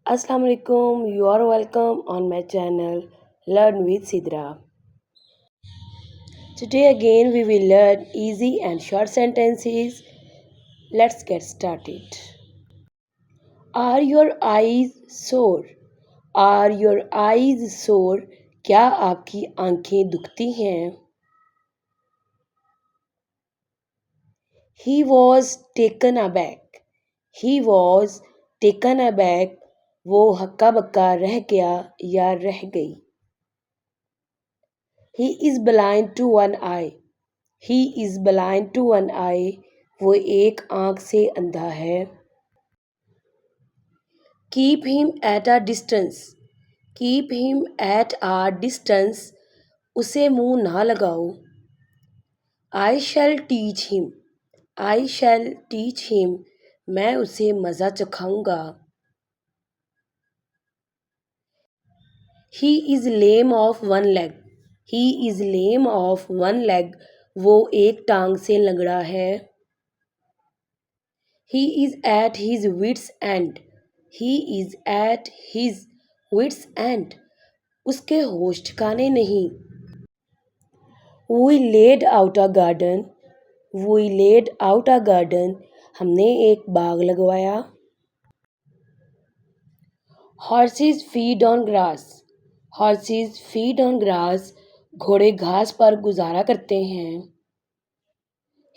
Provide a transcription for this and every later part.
Assalamu alaikum. You are welcome on my channel Learn with Sidra. Today again we will learn easy and short sentences. Let's get started. Are your eyes sore? Are your eyes sore? क्या आपकी आंखें दुखती हैं? He was taken aback. He was taken aback. वो हक्का बक्का रह गया या रह गई. He is blind to one eye. He is blind to one eye. वो एक आंख से अंधा है. Keep him at a distance. Keep him at a distance. उसे मुंह ना लगाओ. I shall teach him. I shall teach him. मैं उसे मज़ा चखाऊंगा. He is lame of one leg. He is lame of one leg. वो एक टांग से लंगड़ा है. He is at his wits' end. He is at his wits' end. उसके होश ठिकाने नहीं. We laid out a garden. We laid out a garden. हमने एक बाग लगवाया. Horses feed on grass. Horses feed on grass. घोड़े घास पर गुजारा करते हैं.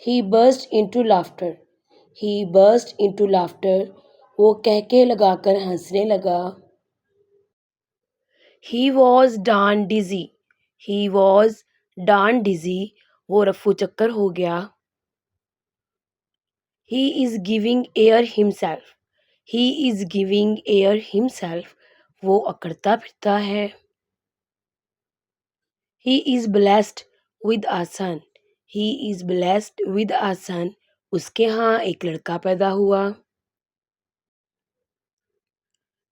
He burst into laughter. He burst into laughter. वो कहके लगाकर हंसने लगा. He was darn dizzy. He was darn dizzy. वो रफ्फू चक्कर हो गया. He is giving air himself. He is giving air himself. वो अकड़ता फिरता है. He is blessed with a son. He is blessed with a son. उसके यहाँ एक लड़का पैदा हुआ.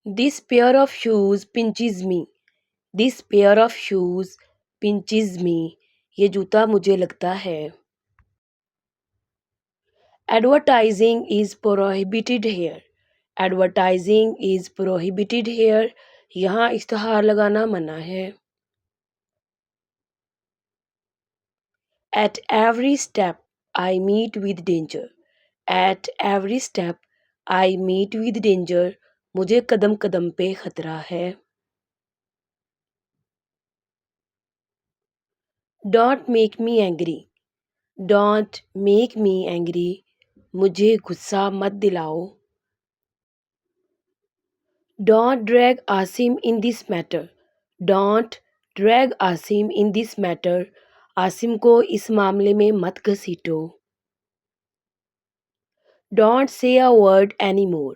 This pair of shoes pinches me. This pair of shoes pinches me. ये जूता मुझे लगता है. Advertising is prohibited here. Advertising is prohibited here. यहाँ इश्तहार लगाना मना है. At every step I meet with danger. At every step I meet with danger. मुझे कदम कदम पे खतरा है. Don't make me angry. Don't make me angry. मुझे गुस्सा मत दिलाओ. Don't drag Asim in this matter. Don't drag Asim in this matter. Asim को इस मामले में मत घसीटो. Don't say a word anymore.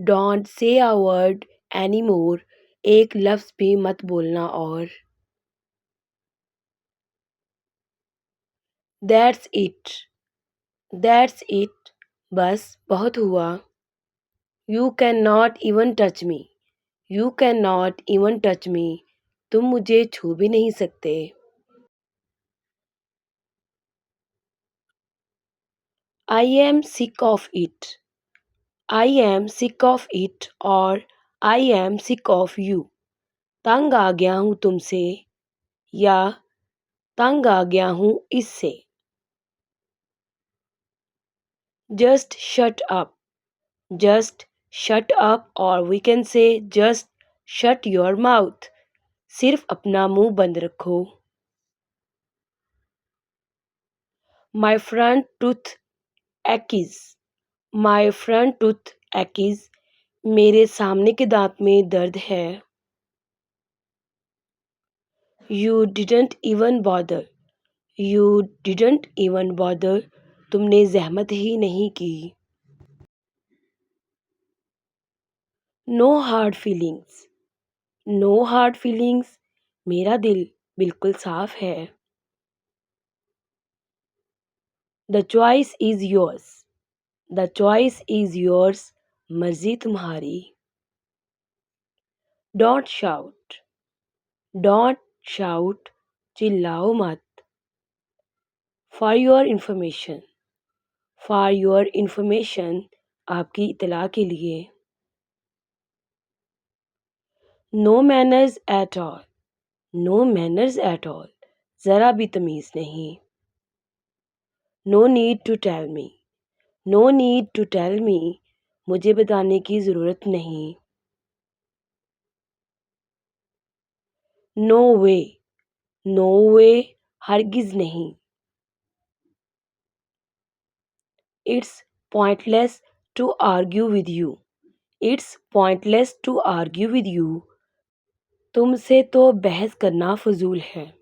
Don't say a word anymore. एक लफ्ज़ भी मत बोलना और. That's it. That's it. बस बहुत हुआ. You cannot even touch me. You cannot even touch me. तुम मुझे छू भी नहीं सकते. I am sick of it. I am sick of it और I am sick of you. तंग आ गया हूँ तुमसे या तंग आ गया हूँ इससे. Just shut up. Just shut up or we can say just shut your mouth. सिर्फ अपना मुंह बंद रखो. My front tooth aches. My front tooth aches. मेरे सामने के दांत में दर्द है. You didn't even bother. You didn't even bother. तुमने ज़हमत ही नहीं की. No hard feelings. No hard feelings. मेरा दिल बिल्कुल साफ है. The choice is yours. The choice is yours. मर्जी तुम्हारी. Don't shout. Don't shout. चिल्लाओ मत. For your information. For your information. आपकी इतला के लिए. No manners at all, no manners at all, ज़रा भी तमीज़ नहीं। No need to tell me, no need to tell me, मुझे बताने की ज़रूरत नहीं। नो वे, नो वे, हरगिज़ नहीं। It's pointless to argue with you, it's pointless to argue with you, तुमसे तो बहस करना फ़जूल है।